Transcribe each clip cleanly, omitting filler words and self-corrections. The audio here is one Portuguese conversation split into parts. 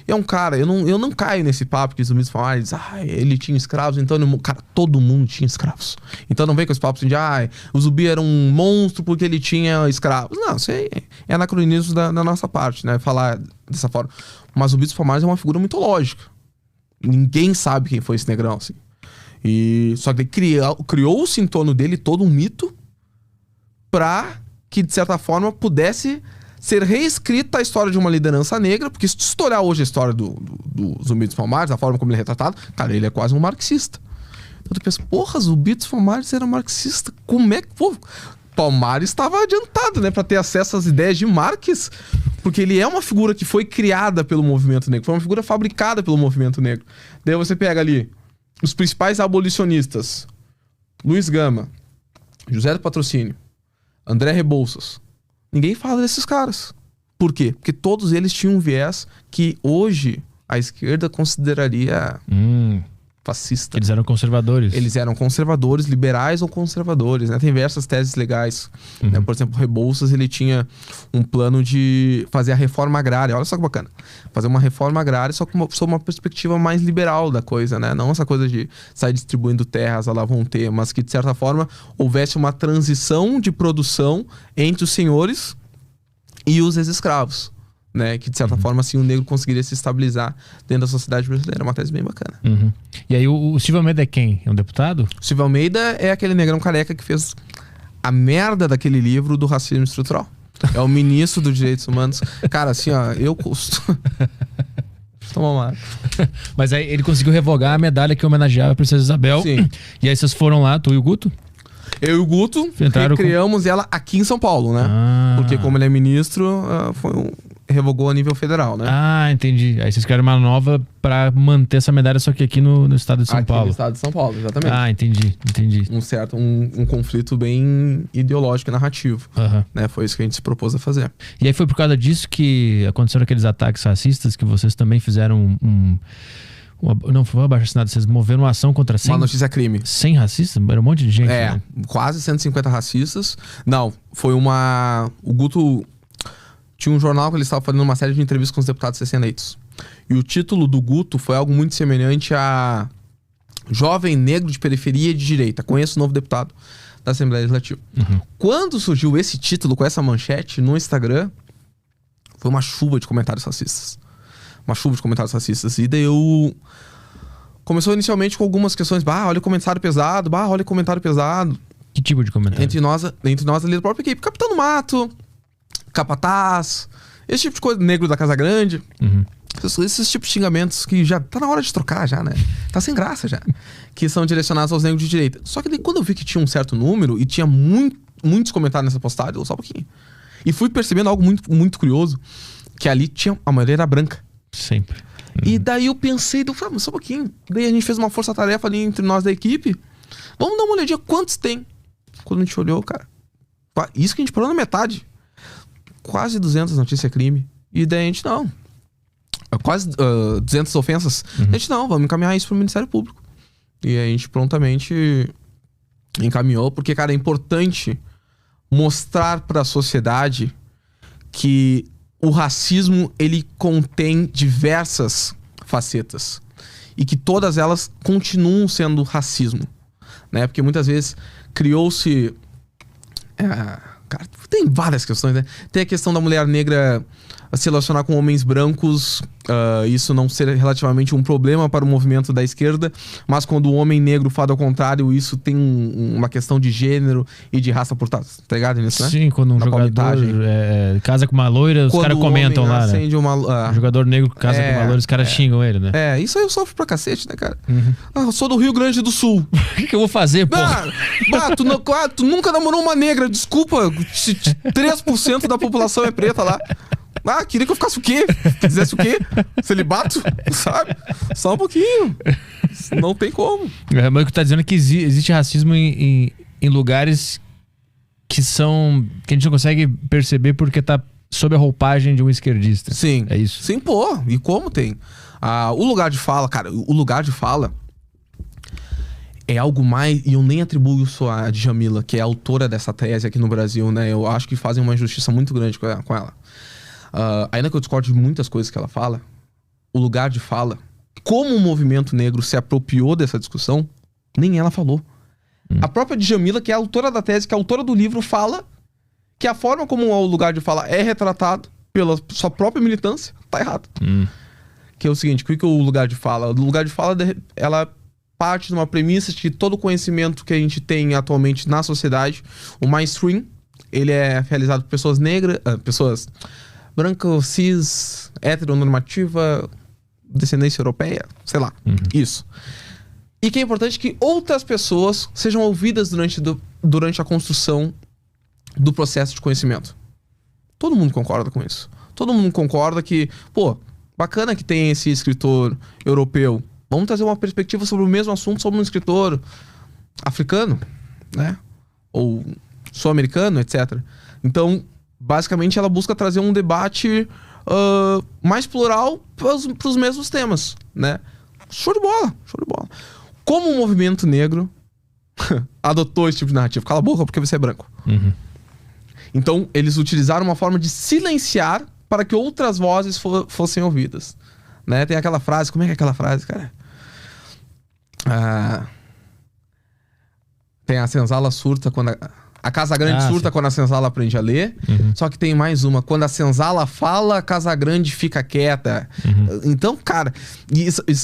é um cara, eu não caio nesse papo que os zumbis falam, ele tinha escravos, então cara, todo mundo tinha escravos. Então não vem com esse papo assim de, o zumbi era um monstro porque ele tinha escravos. Não, isso aí é anacronismo da nossa parte, né? Falar dessa forma. Mas o Zumbi dos Palmares é uma figura mitológica. Ninguém sabe quem foi esse negrão, assim. Só que criou-se em torno dele todo um mito pra que, de certa forma, pudesse ser reescrita a história de uma liderança negra, porque se tu olhar hoje a história do Zumbi dos Palmares, a forma como ele é retratado, cara, ele é quase um marxista. Então tu pensa, porra, Zumbi dos Palmares era marxista. Como é que... Pô, Palmares estava adiantado, né, pra ter acesso às ideias de Marx, porque ele é uma figura que foi criada pelo movimento negro, foi uma figura fabricada pelo movimento negro. Daí você pega ali os principais abolicionistas: Luiz Gama, José do Patrocínio, André Rebouças. Ninguém fala desses caras. Por quê? Porque todos eles tinham um viés que hoje a esquerda consideraria fascista. Eles eram conservadores. Eles eram conservadores, liberais ou conservadores, né? Tem diversas teses legais. Né? Por exemplo, Rebouças, ele tinha um plano de fazer a reforma agrária. Olha só que bacana. Fazer uma reforma agrária só com sob uma perspectiva mais liberal da coisa, né? Não essa coisa de sair distribuindo terras, lá vão ter, mas que, de certa forma, houvesse uma transição de produção entre os senhores e os ex-escravos. Né, que de certa forma assim o negro conseguiria se estabilizar dentro da sociedade brasileira. É uma tese bem bacana. E aí o Silvio Almeida é quem? É um deputado? O Silvio Almeida é aquele negrão careca que fez a merda daquele livro do racismo estrutural. É o ministro dos direitos humanos. Cara, assim, ó, eu custo. Toma uma. Mas aí ele conseguiu revogar a medalha que homenageava a Princesa Isabel. Sim. E aí vocês foram lá, tu e o Guto? Eu e o Guto recriamos ela aqui em São Paulo, né? Porque como ele é ministro, revogou a nível federal, né? Ah, entendi. Aí vocês criaram uma nova pra manter essa medalha, só que aqui no estado de São Paulo. Aqui no estado de São Paulo, exatamente. Ah, entendi. Um conflito bem ideológico e narrativo. Né? Foi isso que a gente se propôs a fazer. E aí foi por causa disso que aconteceram aqueles ataques racistas que vocês também fizeram não foi um abaixo-assinado, vocês moveram uma ação contra 100... Uma notícia crime. 100 racistas? Era um monte de gente, né? Quase 150 racistas. Não, foi uma... O Guto... Tinha um jornal que ele estava fazendo uma série de entrevistas com os deputados recém-eleitos. E o título do Guto foi algo muito semelhante a Jovem Negro de Periferia e de Direita. Conheço o novo deputado da Assembleia Legislativa. Quando surgiu esse título com essa manchete no Instagram, foi uma chuva de comentários racistas. E daí começou inicialmente com algumas questões. Olha o comentário pesado. Olha o comentário pesado. Que tipo de comentário? Entre nós ali da própria equipe. Capitão do Mato, Capataz, esse tipo de coisa, negro da Casa Grande. Esses tipos de xingamentos que já tá na hora de trocar já, né? Tá sem graça já. Que são direcionados aos negros de direita. Só que daí, quando eu vi que tinha um certo número e tinha muitos comentários nessa postagem, eu só um pouquinho. E fui percebendo algo muito, muito curioso, que ali a maioria era branca. Sempre. E daí eu pensei, só um pouquinho. Daí a gente fez uma força-tarefa ali entre nós da equipe. Vamos dar uma olhadinha quantos tem. Quando a gente olhou, cara, isso que a gente parou na metade. Quase 200 notícias crime. E daí a gente não. Quase 200 ofensas. A gente não, vamos encaminhar isso pro Ministério Público. E a gente prontamente encaminhou, porque, cara, é importante mostrar pra sociedade que o racismo, ele contém diversas facetas. E que todas elas continuam sendo racismo. Né? Porque muitas vezes criou-se... Cara, tem várias questões, né? Tem a questão da mulher negra se relacionar com homens brancos, isso não ser relativamente um problema para o movimento da esquerda, mas quando o homem negro faz ao contrário, isso tem uma questão de gênero e de raça por trás. Tá ligado nisso, né? Sim, quando um jogador casa com uma loira, os caras comentam lá, né? O jogador negro casa com uma loira, os caras xingam ele, né? Isso aí eu sofro pra cacete, né, cara? Eu sou do Rio Grande do Sul. O que eu vou fazer, pô? Tu nunca namorou uma negra, desculpa, 3% da população é preta lá. Queria que eu ficasse o quê? Que fizesse o quê? Celibato? Sabe? Só um pouquinho. Não tem como. Mas o que tá dizendo é que existe racismo em lugares que a gente não consegue perceber porque tá sob a roupagem de um esquerdista. Sim. É isso? Sim, pô. E como tem? O lugar de fala, cara, o lugar de fala é algo mais... E eu nem atribuo isso a Djamila, que é a autora dessa tese aqui no Brasil, né? Eu acho que fazem uma injustiça muito grande com ela. Ainda que eu discorde de muitas coisas que ela fala, o lugar de fala, como o movimento negro se apropriou dessa discussão, nem ela falou. A própria Djamila, que é a autora da tese, que é a autora do livro, fala que a forma como o lugar de fala é retratado pela sua própria militância tá errado. Que é o seguinte, o que é o lugar de fala? O lugar de fala, ela parte de uma premissa de que todo o conhecimento que a gente tem atualmente na sociedade, o mainstream, ele é realizado por pessoas negras, pessoas brancas, cis, heteronormativa, descendência europeia, sei lá, isso. E que é importante que outras pessoas sejam ouvidas durante a construção do processo de conhecimento. Todo mundo concorda com isso. Todo mundo concorda que, pô, bacana que tem esse escritor europeu. Vamos trazer uma perspectiva sobre o mesmo assunto sobre um escritor africano, né? Ou sul-americano, etc. Então, basicamente, ela busca trazer um debate mais plural para os mesmos temas, né? Show de bola, show de bola. Como o movimento negro adotou esse tipo de narrativa? Cala a boca porque você é branco. Então, eles utilizaram uma forma de silenciar para que outras vozes fossem ouvidas. Né? Tem aquela frase... Como é que é aquela frase, cara? Tem a senzala surta quando... A casa grande surta quando a senzala aprende a ler. Só que tem mais uma. Quando a senzala fala, a casa grande fica quieta. Então, cara...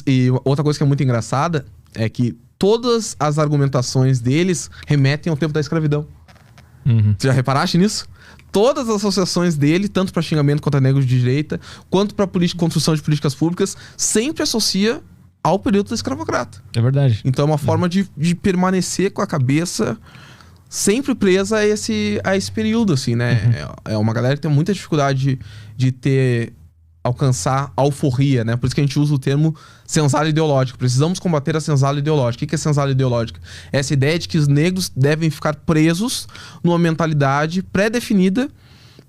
E outra coisa que é muito engraçada é que todas as argumentações deles remetem ao tempo da escravidão. Você já reparaste nisso? Todas as associações dele, tanto para xingamento contra negros de direita, quanto para construção de políticas públicas, sempre associa ao período da escravocrata. É verdade. Então é uma forma de permanecer com a cabeça sempre presa a esse período, assim, né? É uma galera que tem muita dificuldade de alcançar a alforria, né? Por isso que a gente usa o termo senzala ideológico. Precisamos combater a senzala ideológica. O que é senzala ideológica? Essa ideia de que os negros devem ficar presos numa mentalidade pré-definida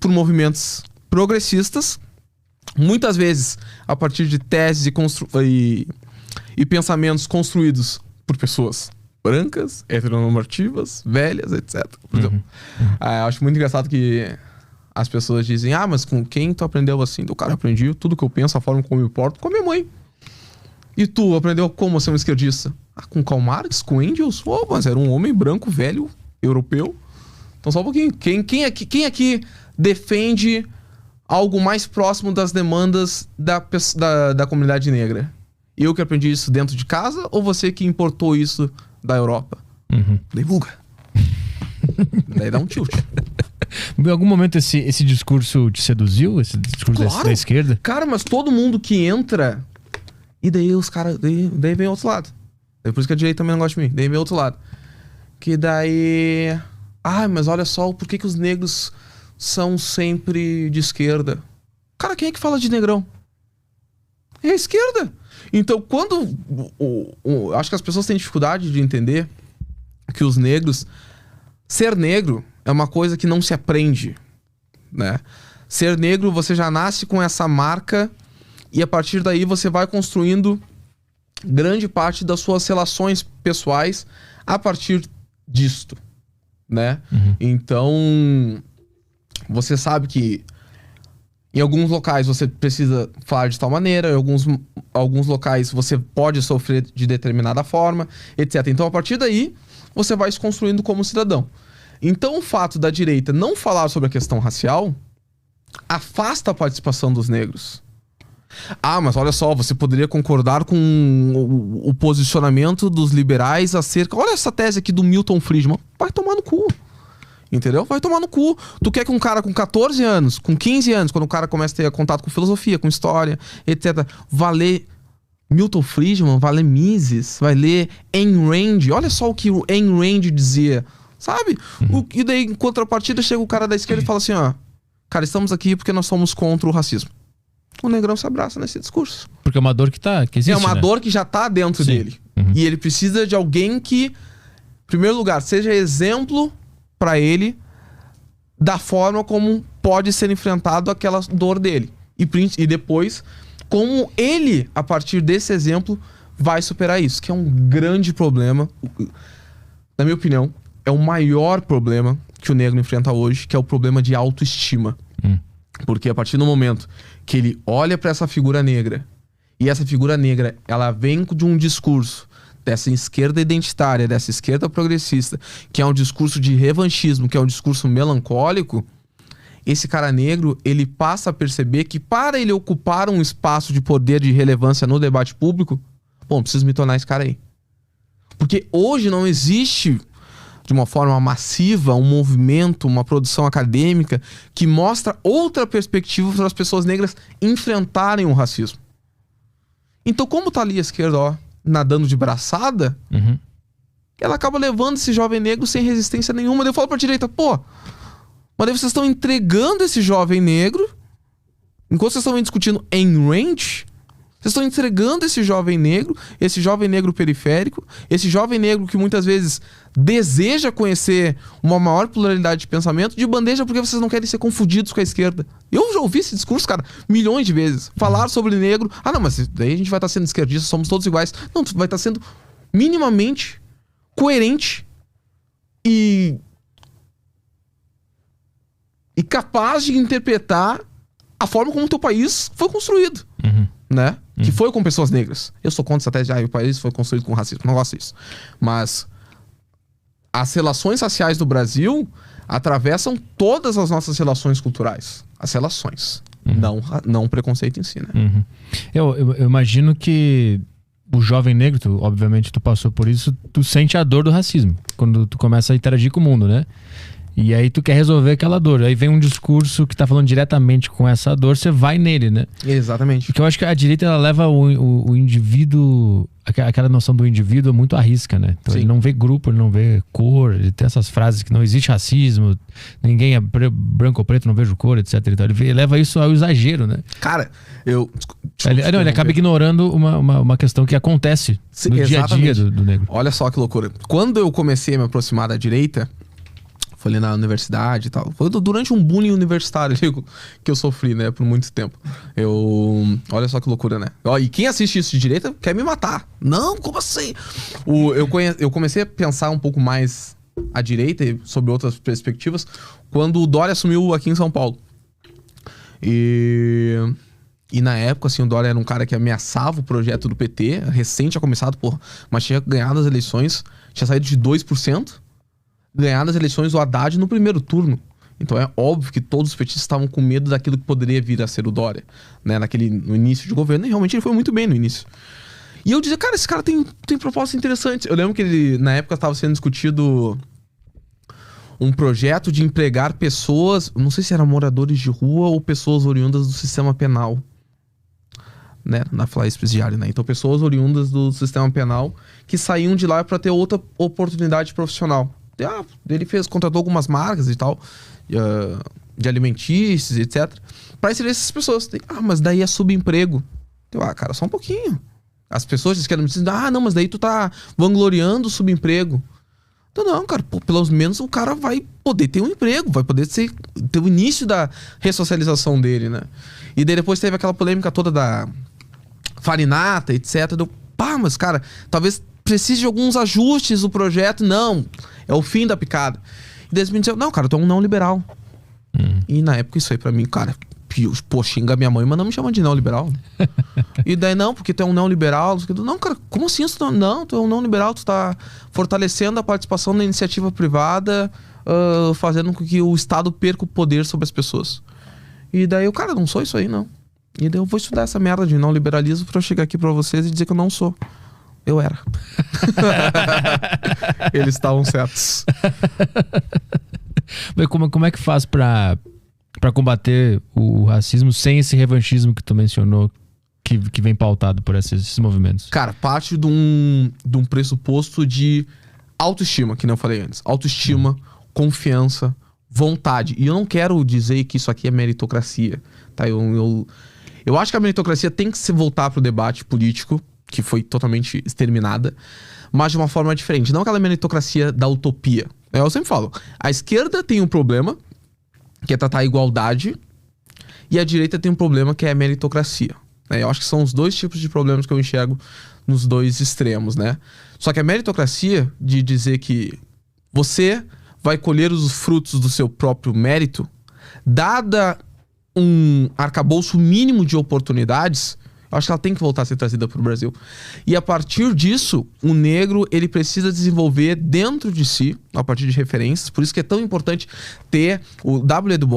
por movimentos progressistas, muitas vezes a partir de teses e pensamentos construídos por pessoas brancas, heteronormativas, velhas, etc. Por exemplo, eu acho muito engraçado que as pessoas dizem, mas com quem tu aprendeu assim? Do cara, aprendi tudo que eu penso, a forma como eu me porto, com a minha mãe. E tu aprendeu como ser um esquerdista? Com Karl Marx, com Engels? Mas era um homem branco, velho, europeu. Então só um pouquinho. Quem aqui defende algo mais próximo das demandas da comunidade negra? Eu que aprendi isso dentro de casa ou você que importou isso da Europa? Divulga. Daí dá um tilt. Em algum momento esse discurso te seduziu? Esse discurso da esquerda? Cara, mas todo mundo que entra... E daí os caras... Daí vem outro lado. É por isso que a direita também não gosta de mim. Daí vem outro lado. Que daí... mas olha só, por que os negros são sempre de esquerda? Cara, quem é que fala de negrão? É a esquerda. Então, quando... acho que as pessoas têm dificuldade de entender que os negros... Ser negro é uma coisa que não se aprende, né? Ser negro, você já nasce com essa marca e a partir daí você vai construindo grande parte das suas relações pessoais a partir disto, né? Então, você sabe que em alguns locais você precisa falar de tal maneira, em alguns locais você pode sofrer de determinada forma, etc. Então, a partir daí, você vai se construindo como cidadão. Então, o fato da direita não falar sobre a questão racial afasta a participação dos negros. Mas olha só, você poderia concordar com o posicionamento dos liberais acerca... Olha essa tese aqui do Milton Friedman. Vai tomar no cu. Entendeu? Vai tomar no cu. Tu quer que um cara com 14 anos, com 15 anos, quando o cara começa a ter contato com filosofia, com história, etc., vá ler Milton Friedman, vai ler Mises, vai ler Ayn Rand. Olha só o que o Ayn Rand dizia, sabe? E daí, em contrapartida, chega o cara da esquerda e fala assim, cara, estamos aqui porque nós somos contra o racismo. O negrão se abraça nesse discurso. Porque é uma dor que existe, é uma dor que já tá dentro dele. E ele precisa de alguém que, em primeiro lugar, seja exemplo para ele da forma como pode ser enfrentado aquela dor dele. E depois, como ele, a partir desse exemplo, vai superar isso. Que é um grande problema. Na minha opinião, é o maior problema que o negro enfrenta hoje, que é o problema de autoestima. Porque a partir do momento que ele olha para essa figura negra e essa figura negra, ela vem de um discurso dessa esquerda identitária, dessa esquerda progressista, que é um discurso de revanchismo, que é um discurso melancólico, esse cara negro, ele passa a perceber que para ele ocupar um espaço de poder, de relevância no debate público, bom, preciso me tornar esse cara aí. Porque hoje não existe, de uma forma massiva, um movimento, uma produção acadêmica que mostra outra perspectiva para as pessoas negras enfrentarem o racismo. Então, como tá ali a esquerda, ó, nadando de braçada, ela acaba levando esse jovem negro sem resistência nenhuma. Daí eu falo pra direita, pô, mas daí vocês estão entregando esse jovem negro, enquanto vocês estão discutindo em range, vocês estão entregando esse jovem negro periférico, esse jovem negro que muitas vezes deseja conhecer uma maior pluralidade de pensamento, de bandeja porque vocês não querem ser confundidos com a esquerda. Eu já ouvi esse discurso, cara, milhões de vezes. Falar sobre negro, não, mas daí a gente vai estar sendo esquerdista, somos todos iguais. Não, tu vai estar sendo minimamente coerente e capaz de interpretar a forma como o teu país foi construído. Né? Que foi com pessoas negras. Eu sou contra essa tese de o país foi construído com racismo. Não gosto disso. Mas as relações raciais do Brasil atravessam todas as nossas relações culturais. As relações. Não o preconceito em si, né? Eu imagino que o jovem negro, obviamente tu passou por isso, tu sente a dor do racismo. Quando tu começa a interagir com o mundo, né? E aí tu quer resolver aquela dor. Aí vem um discurso que tá falando diretamente com essa dor, você vai nele, né? Exatamente. Porque eu acho que a direita, ela leva o indivíduo, aquela noção do indivíduo muito à risca, né? Então ele não vê grupo, ele não vê cor, ele tem essas frases que não existe racismo, ninguém é branco ou preto, não vejo cor, etc. Então ele leva isso ao exagero, né? Cara, ele acaba ignorando uma questão que acontece no dia a dia do negro. Olha só que loucura. Quando eu comecei a me aproximar da direita, foi ali na universidade e tal. Foi durante um bullying universitário que eu sofri, né? Por muito tempo. Olha só que loucura, né? E quem assiste isso de direita quer me matar. Não, como assim? Eu comecei a pensar um pouco mais à direita e sobre outras perspectivas quando o Dória assumiu aqui em São Paulo. E na época, assim, o Dória era um cara que ameaçava o projeto do PT. Recente tinha começado, mas tinha ganhado as eleições. Tinha saído de 2%. Ganhar as eleições o Haddad no primeiro turno. Então é óbvio que todos os petistas estavam com medo daquilo que poderia vir a ser o Dória, né? No início de governo, e realmente ele foi muito bem no início. E eu dizia, cara, esse cara tem propostas interessantes. Eu lembro que na época estava sendo discutido um projeto de empregar pessoas, não sei se eram moradores de rua ou pessoas oriundas do sistema penal, né? Na Flaes Presidiário, né? Então pessoas oriundas do sistema penal que saíam de lá para ter outra oportunidade profissional. Ele contratou algumas marcas e tal, de alimentícios, etc, para inserir essas pessoas. Mas daí é subemprego. Cara, só um pouquinho. As pessoas dizem que não, mas daí tu tá vangloriando o subemprego. Então não, cara, pelo menos o cara vai poder ter um emprego, vai poder ter o início da ressocialização dele, né? E daí depois teve aquela polêmica toda da farinata, etc. Mas cara, talvez precise de alguns ajustes do projeto. Não, é o fim da picada. E daí me disseram, não, cara, tu é um não liberal. E na época isso aí pra mim, cara, xinga minha mãe, mas não me chama de não liberal. E daí não, porque tu é um não liberal. Não, cara, como assim? Não, tu é um não liberal, tu tá fortalecendo a participação da iniciativa privada, fazendo com que o Estado perca o poder sobre as pessoas. E daí eu, cara, não sou isso aí, não. E daí eu vou estudar essa merda de não liberalismo pra eu chegar aqui pra vocês e dizer que eu não sou. Eu era. Eles estavam certos. Mas como é que faz pra combater o racismo sem esse revanchismo que tu mencionou, que vem pautado por esses movimentos? Cara, parte de um pressuposto de autoestima, que nem eu falei antes. Autoestima, confiança, vontade. E eu não quero dizer que isso aqui é meritocracia, tá? Eu acho que a meritocracia tem que se voltar pro debate político, que foi totalmente exterminada, mas de uma forma diferente. Não aquela meritocracia da utopia. Eu sempre falo, a esquerda tem um problema, que é tratar a igualdade, e a direita tem um problema, que é a meritocracia. Eu acho que são os dois tipos de problemas que eu enxergo nos dois extremos, né? Só que a meritocracia, de dizer que você vai colher os frutos do seu próprio mérito, dada um arcabouço mínimo de oportunidades, Acho que ela tem que voltar a ser trazida pro Brasil. E a partir disso, o negro, ele precisa desenvolver dentro de si, a partir de referências. Por isso que é tão importante ter o W. Du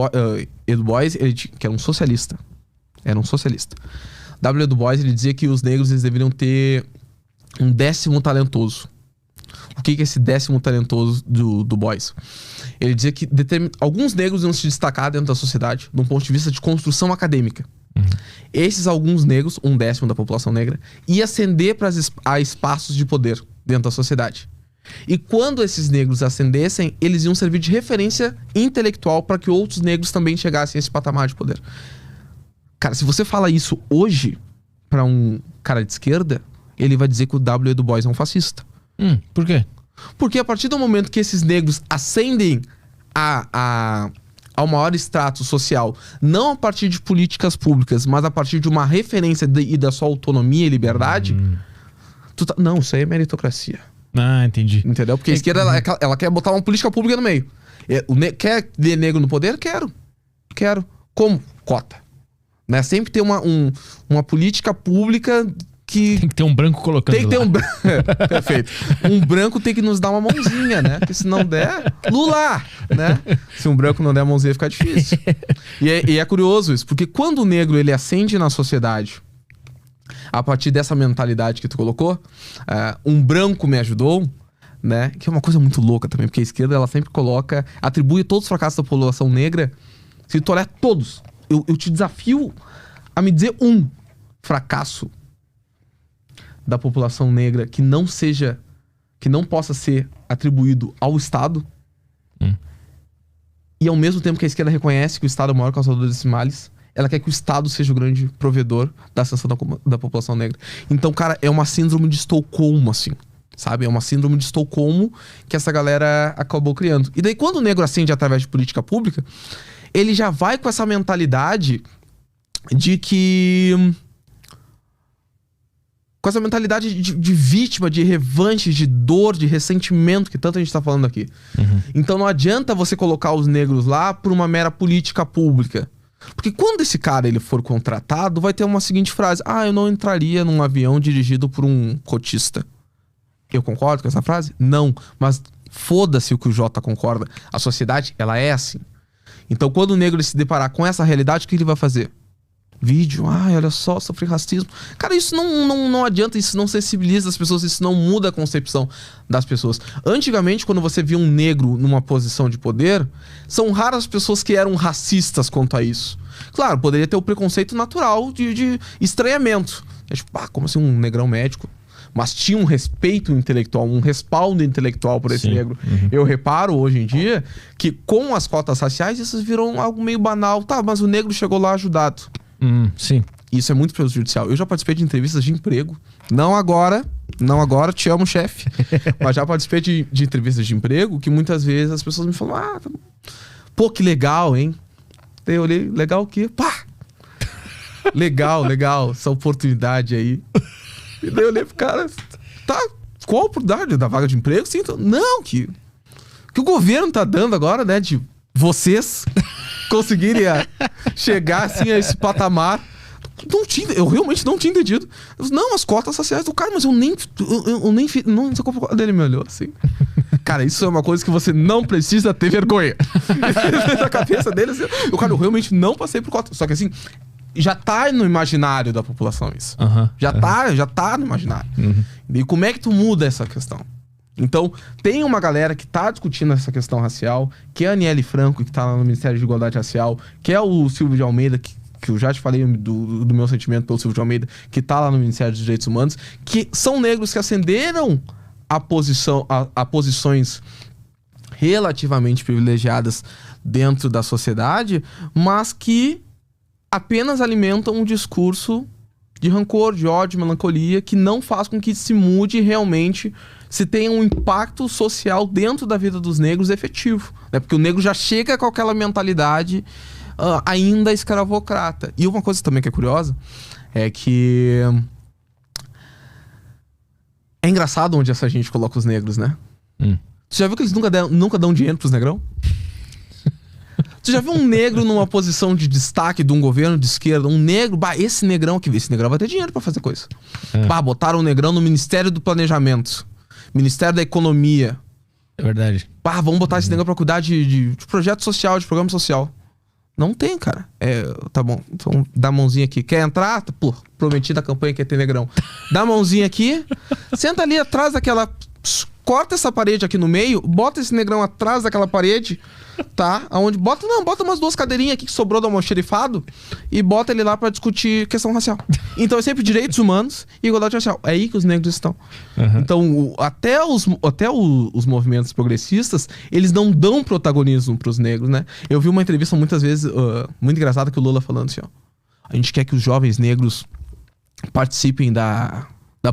Bois, que era um socialista. Era um socialista. W. Du Bois, ele dizia que os negros eles deveriam ter um 10º talentoso. O que é esse 10º talentoso do Bois? Ele dizia que alguns negros iam se destacar dentro da sociedade, de um ponto de vista de construção acadêmica. Esses alguns negros, um 10º da população negra, ia ascender a espaços de poder dentro da sociedade. E quando esses negros ascendessem, eles iam servir de referência intelectual para que outros negros também chegassem a esse patamar de poder. Cara, se você fala isso hoje para um cara de esquerda, ele vai dizer que o W. Du Bois é um fascista. Por quê? Porque a partir do momento que esses negros ascendem ao maior extrato social, não a partir de políticas públicas, mas a partir de uma referência e da sua autonomia e liberdade, não, isso aí é meritocracia. Ah, entendi. Entendeu? Porque a esquerda, ela quer botar uma política pública no meio. Quer ver negro no poder? Quero. Como? Cota. Né? Sempre ter uma política pública que... Tem que ter um branco colocando Tem que ter lá. Perfeito. Um branco tem que nos dar uma mãozinha, né? Porque se não der, Lula, né? Se um branco não der a mãozinha, fica difícil. E é curioso isso, porque quando o negro ele ascende na sociedade, a partir dessa mentalidade que tu colocou, um branco me ajudou, né? Que é uma coisa muito louca também, porque a esquerda ela sempre atribui todos os fracassos da população negra. Se tu olhar todos, eu te desafio a me dizer um fracasso da população negra que não possa ser atribuído ao Estado. E ao mesmo tempo que a esquerda reconhece que o Estado é o maior causador desses males, ela quer que o Estado seja o grande provedor da ascensão da população negra. Então, cara, é uma síndrome de Estocolmo, assim, sabe? É uma síndrome de Estocolmo que essa galera acabou criando. E daí, quando o negro ascende através de política pública, ele já vai com essa mentalidade de que... com essa mentalidade de vítima, de revanche, de dor, de ressentimento que tanto a gente tá falando aqui. Então não adianta você colocar os negros lá por uma mera política pública. Porque quando esse cara ele for contratado, vai ter uma seguinte frase: eu não entraria num avião dirigido por um cotista. Eu concordo com essa frase? Não. Mas foda-se o que o Jota concorda. A sociedade, ela é assim. Então quando o negro ele se deparar com essa realidade, o que ele vai fazer? Vídeo, olha só, sofri racismo. Cara, isso não adianta, isso não sensibiliza as pessoas, isso não muda a concepção das pessoas. Antigamente, quando você via um negro numa posição de poder, são raras as pessoas que eram racistas quanto a isso. Claro, poderia ter o preconceito natural de estranhamento. Tipo, como assim um negrão médico? Mas tinha um respeito intelectual, um respaldo intelectual por esse negro. Eu reparo hoje em dia que com as cotas raciais isso virou algo meio banal. Tá, mas o negro chegou lá ajudado. Sim. Isso é muito prejudicial. Eu já participei de entrevistas de emprego. Não agora, te amo, chefe. Mas já participei de entrevistas de emprego que muitas vezes as pessoas me falam: pô, que legal, hein? Daí eu olhei, legal o quê? Pá! Legal, essa oportunidade aí. E daí eu olhei pro cara, tá, qual a oportunidade da vaga de emprego? Sim, não, que o governo tá dando agora, né, de vocês conseguirem chegar assim a esse patamar. Eu realmente não tinha entendido. Não, as cotas sociais do cara, mas eu nem não sei qual dele me olhou assim. Cara, isso é uma coisa que você não precisa ter vergonha. Na cabeça dele, assim, eu realmente não passei por cota. Só que assim, já tá no imaginário da população isso. Já tá no imaginário. E como é que tu muda essa questão? Então, tem uma galera que tá discutindo essa questão racial, que é a Aniele Franco, que tá lá no Ministério de Igualdade Racial, que é o Silvio de Almeida, que eu já te falei do meu sentimento pelo Silvio de Almeida, que tá lá no Ministério dos Direitos Humanos, que são negros que ascenderam a posições relativamente privilegiadas dentro da sociedade, mas que apenas alimentam um discurso de rancor, de ódio, de melancolia, que não faz com que se mude realmente, se tenha um impacto social dentro da vida dos negros efetivo, né? Porque o negro já chega com aquela mentalidade ainda escravocrata. E uma coisa também que é curiosa é que é engraçado onde essa gente coloca os negros, né? Você já viu que eles nunca dão dinheiro pros negrão? Tu já viu um negro numa posição de destaque de um governo de esquerda? Um negro, esse negrão aqui, esse negrão vai ter dinheiro pra fazer coisa. Botaram um negrão no Ministério do Planejamento, Ministério da Economia. É verdade. Vamos botar esse negão pra cuidar de projeto social, de programa social. Não tem, cara. Tá bom, então dá a mãozinha aqui. Quer entrar? Pô, prometi na campanha que ia ter negrão. Dá a mãozinha aqui, senta ali atrás daquela... Corta essa parede aqui no meio, bota esse negrão atrás daquela parede, tá? Aonde bota umas 2 cadeirinhas aqui que sobrou do almoxerifado e bota ele lá pra discutir questão racial. Então é sempre direitos humanos e igualdade racial. É aí que os negros estão. Então, até os movimentos progressistas, eles não dão protagonismo pros negros, né? Eu vi uma entrevista muitas vezes, muito engraçada, que o Lula falando assim, ó. A gente quer que os jovens negros participem da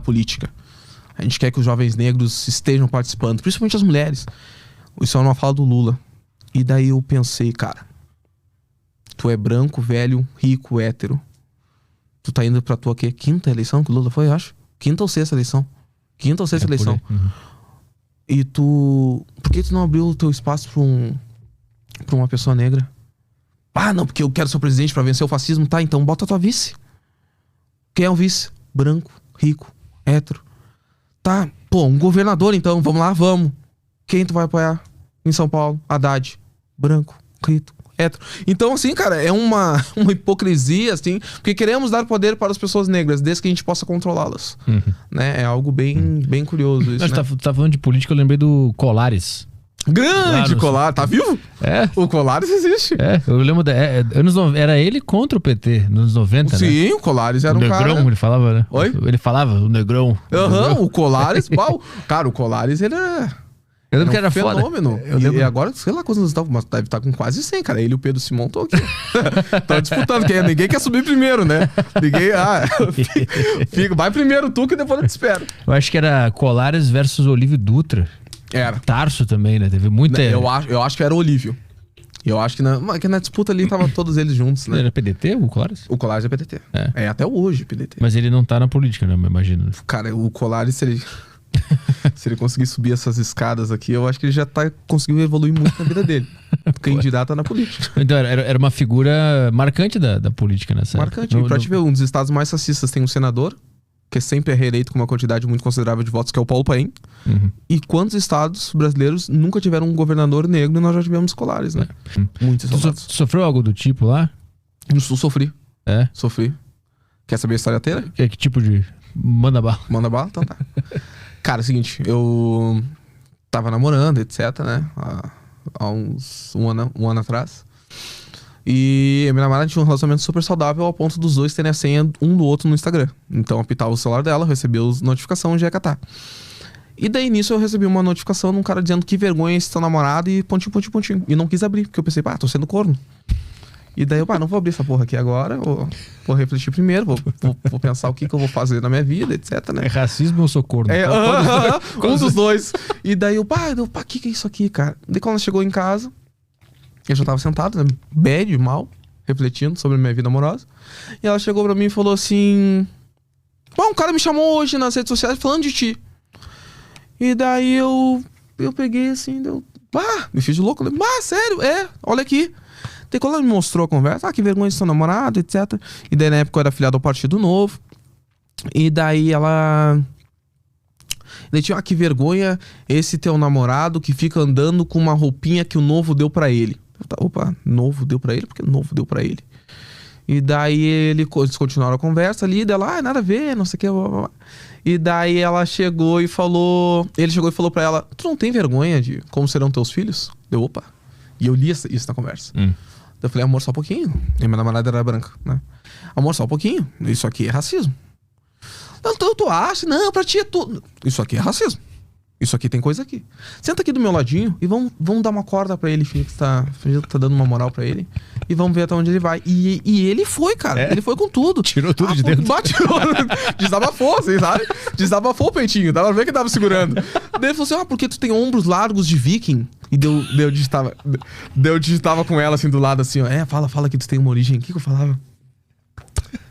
política. A gente quer que os jovens negros estejam participando, principalmente as mulheres. Isso é uma fala do Lula. E daí eu pensei, cara, tu é branco, velho, rico, hétero. Tu tá indo pra tua quinta eleição que o Lula foi, eu acho? Quinta ou sexta eleição. Eleição. E tu... Por que tu não abriu o teu espaço pra uma pessoa negra? Não, porque eu quero ser o presidente pra vencer o fascismo. Tá, então bota a tua vice. Quem é o vice? Branco, rico, hétero. Tá, pô, um governador então, vamos lá, vamos. Quem tu vai apoiar em São Paulo? Haddad. Branco, rico, hétero. Então, assim, cara, é uma hipocrisia, assim, porque queremos dar poder para as pessoas negras, desde que a gente possa controlá-las. Né? É algo bem curioso isso, né? Tá falando de política, eu lembrei do Colares. Grande Colares, tá vivo? O Colares existe. Eu lembro era ele contra o PT, nos anos 90, Sim, né? O Colares era o um cara... negrão, ele falava, né? Oi? Ele falava, o negrão. O Colares, cara, o Colares, ele era... Eu lembro que era fenômeno. Foda. E agora, sei lá quantos anos estão, mas deve estar com quase 100, cara. Ele e o Pedro Simão estão aqui. Estão disputando, ninguém quer subir primeiro, né? Ninguém... vai primeiro tu, que depois eu te espero. Eu acho que era Colares versus Olívio Dutra. Era. Tarso também, né? Teve muita... Eu acho que era o Olívio. Eu acho que na disputa ali estavam todos eles juntos, né? Era PDT, o Colares? O Colares é PDT. É até hoje PDT. Mas ele não tá na política, né? Eu imagino. Cara, o Colares, se ele conseguir subir essas escadas aqui, eu acho que ele já conseguiu evoluir muito na vida dele. Candidato na política. Então, era uma figura marcante da política nessa Marcante. Pra te ver, um dos estados mais racistas tem um senador, que sempre é reeleito com uma quantidade muito considerável de votos, que é o Paulo Paim. E quantos estados brasileiros nunca tiveram um governador negro e nós já tivemos Colares, né? Muitos soldados. Sofreu algo do tipo lá? No Sul sofri. Sofri. Quer saber a história inteira? Que tipo de... Manda bala. Manda bala? Então tá. Cara, é o seguinte, eu tava namorando, etc, né? Há um ano atrás. E a minha namorada tinha um relacionamento super saudável ao ponto dos dois terem a senha um do outro no Instagram. Então eu apitava o celular dela, recebia as notificações de catar. E daí nisso eu recebi uma notificação de um cara dizendo que vergonha esse teu namorado e pontinho. E não quis abrir, porque eu pensei, tô sendo corno. E daí eu, não vou abrir essa porra aqui agora, vou refletir primeiro, vou pensar o que eu vou fazer na minha vida, etc, né? É racismo ou sou corno? Um dos dois. E daí eu, o que é isso aqui, cara? Daí quando ela chegou em casa, eu já tava sentado, né, bad, mal, refletindo sobre a minha vida amorosa. E ela chegou pra mim e falou assim... um cara me chamou hoje nas redes sociais falando de ti. E daí eu peguei assim, me fiz de louco. Sério? Olha aqui. Daí quando ela me mostrou a conversa, que vergonha de seu namorado, etc. E daí na época eu era afiliado ao Partido Novo. E daí ela... Daí tinha, que vergonha esse teu namorado que fica andando com uma roupinha que o Novo deu pra ele. Opa, Novo deu pra ele? Porque Novo deu pra ele. E daí eles continuaram a conversa ali, dela, nada a ver, não sei o que. Blá, blá. E daí ela chegou e falou... Ele chegou e falou pra ela, tu não tem vergonha de como serão teus filhos? Deu, opa. E eu li isso na conversa. Eu falei, amor, só um pouquinho. E minha namorada era branca, né? Amor, só um pouquinho. Isso aqui é racismo. Não, tu acha? Não, pra ti é tudo. Isso aqui é racismo. Isso aqui tem coisa aqui. Senta aqui do meu ladinho e vamos dar uma corda pra ele, fingindo que tá dando uma moral pra ele. E vamos ver até onde ele vai. E ele foi, cara. Ele foi com tudo. Tirou tudo de dentro. Tirou. Desabafou, assim, sabe? Desabafou o peitinho. Dava pra ver que tava segurando. Daí ele falou assim, porque tu tem ombros largos de viking. E eu digitava com ela, assim, do lado, assim, ó. Fala que tu tem uma origem. O que eu falava?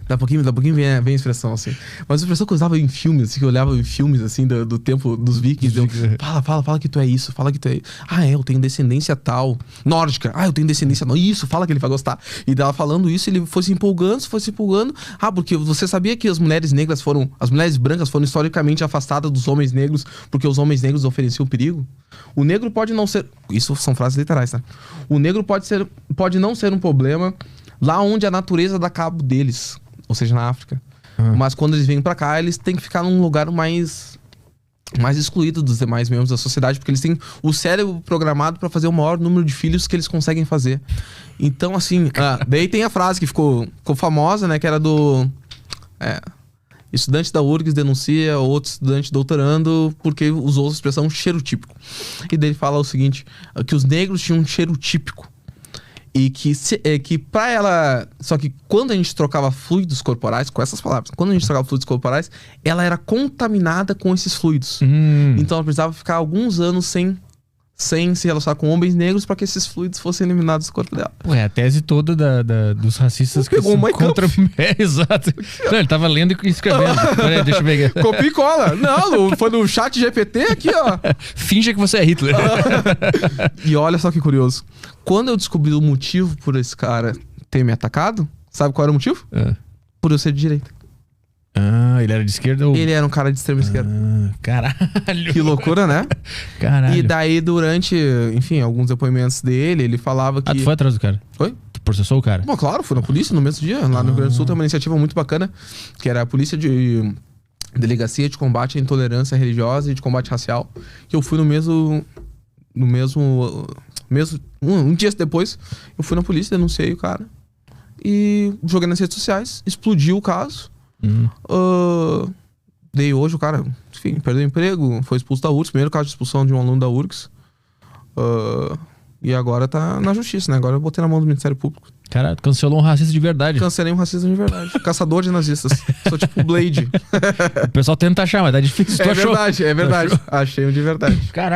Daqui a pouquinho vem a expressão, assim. Mas a expressão que eu usava em filmes, assim, que eu olhava em filmes, assim, do tempo dos vikings. Fala que tu é isso, fala que tu é... Ah, eu tenho descendência tal. Nórdica. Ah, eu tenho descendência... Não, isso, fala que ele vai gostar. E dela falando isso, ele foi se empolgando. Ah, porque você sabia que as mulheres negras foram... As mulheres brancas foram historicamente afastadas dos homens negros porque os homens negros ofereciam perigo? O negro pode não ser... Isso são frases literais, tá? O negro pode não ser um problema lá onde a natureza dá cabo deles. Ou seja, na África. Mas quando eles vêm pra cá, eles têm que ficar num lugar mais excluído dos demais membros da sociedade, porque eles têm o cérebro programado pra fazer o maior número de filhos que eles conseguem fazer. Então, assim... daí tem a frase que ficou famosa, né? Que era do... estudante da URGS denuncia outro estudante doutorando porque usou a expressão cheiro típico. E daí ele fala o seguinte, que os negros tinham um cheiro típico. E que pra ela... Só que quando a gente trocava fluidos corporais, com essas palavras, quando a gente trocava fluidos corporais, ela era contaminada com esses fluidos. Então ela precisava ficar alguns anos sem se relacionar com homens negros pra que esses fluidos fossem eliminados do corpo dela. Pô, é a tese toda dos racistas que pegou são uma contra... exato. Não, ele tava lendo e escrevendo. Peraí, deixa eu ver aqui. Copia e cola. Não, foi no chat GPT aqui, ó. Finja que você é Hitler. E olha só que curioso. Quando eu descobri o motivo por esse cara ter me atacado, sabe qual era o motivo? Por eu ser de direita. Ele era de esquerda ou... Ele era um cara de extrema esquerda. Caralho. Que loucura, né? Caralho. E daí, durante, enfim, alguns depoimentos dele, ele falava que... tu foi atrás do cara? Oi? Tu processou o cara? Bom, claro, fui na polícia no mesmo dia. Lá no Rio Grande do Sul tem uma iniciativa muito bacana, que era a polícia de... Delegacia de Combate à Intolerância Religiosa e de Combate Racial. Que eu fui um dia depois, eu fui na polícia, denunciei o cara. E joguei nas redes sociais, explodiu o caso. Daí hoje o cara, enfim, perdeu o emprego, foi expulso da URGS, primeiro caso de expulsão de um aluno da URGS. E agora tá na justiça, né? Agora eu botei na mão do Ministério Público. Cara, cancelou um racista de verdade. Cancelei um racista de verdade. Caçador de nazistas. Sou tipo Blade. O pessoal tenta achar, mas tá difícil. É verdade. Achei um de verdade. Caralho.